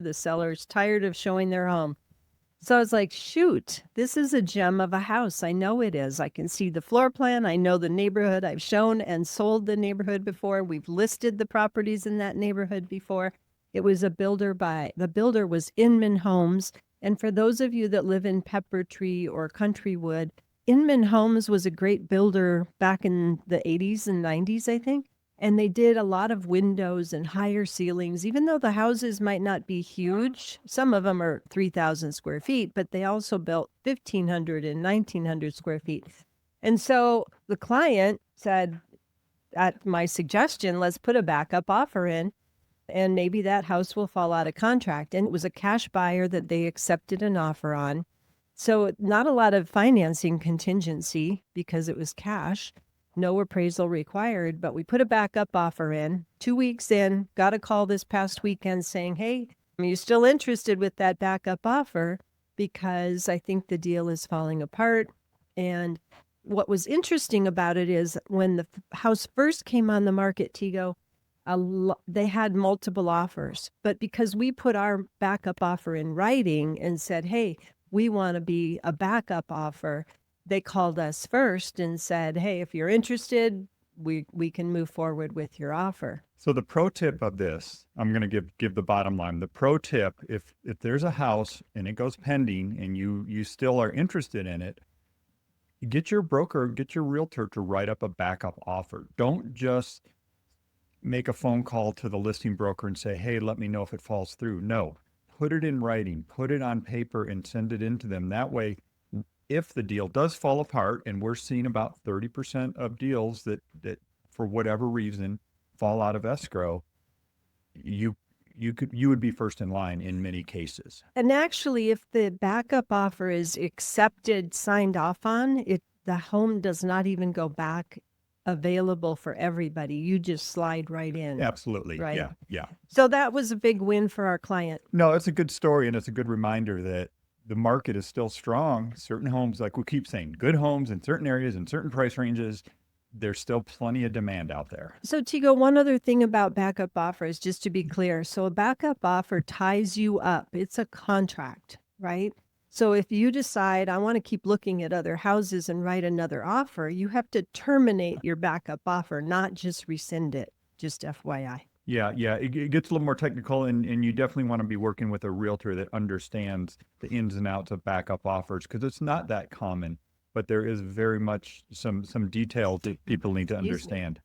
The seller's tired of showing their home. So I was like, shoot, this is a gem of a house. I know it is. I can see the floor plan. I know the neighborhood. I've shown and sold the neighborhood before. We've listed the properties in that neighborhood before. It was the builder was Inman Homes. And for those of you that live in Pepper Tree or Countrywood, Inman Homes was a great builder back in the 80s and 90s, I think. And they did a lot of windows and higher ceilings, even though the houses might not be huge. Some of them are 3,000 square feet, but they also built 1,500 and 1,900 square feet. And so the client said, at my suggestion, let's put a backup offer in, and maybe that house will fall out of contract. And it was a cash buyer that they accepted an offer on. So not a lot of financing contingency because it was cash. No appraisal required, but we put a backup offer in. 2 weeks in, got a call this past weekend saying, hey, are you still interested with that backup offer? Because I think the deal is falling apart. And what was interesting about it is when the house first came on the market, Tigo, they had multiple offers. But because we put our backup offer in writing and said, hey, we want to be a backup offer, they called us first and said, hey, if you're interested, we can move forward with your offer. So the pro tip of this, I'm going to give the bottom line. The pro tip, if there's a house and it goes pending and you still are interested in it, get your broker, get your realtor to write up a backup offer. Don't just make a phone call to the listing broker and say, hey, let me know if it falls through. No, put it in writing, put it on paper and send it in to them. That way, if the deal does fall apart, and we're seeing about 30% of deals that for whatever reason fall out of escrow, you would be first in line in many cases. And actually, if the backup offer is accepted, signed off on, the home does not even go back available for everybody. You just slide right in. Absolutely. Right. Yeah. So that was a big win for our client. No, it's a good story, and it's a good reminder that the market is still strong. Certain homes, like we keep saying, good homes in certain areas and certain price ranges, there's still plenty of demand out there. So Tigo, one other thing about backup offers, just to be clear. So a backup offer ties you up. It's a contract, right? So if you decide I want to keep looking at other houses and write another offer, you have to terminate your backup offer, not just rescind it. Just FYI. Yeah. It gets a little more technical, and you definitely want to be working with a realtor that understands the ins and outs of backup offers, because it's not that common, but there is very much some details that people need to understand.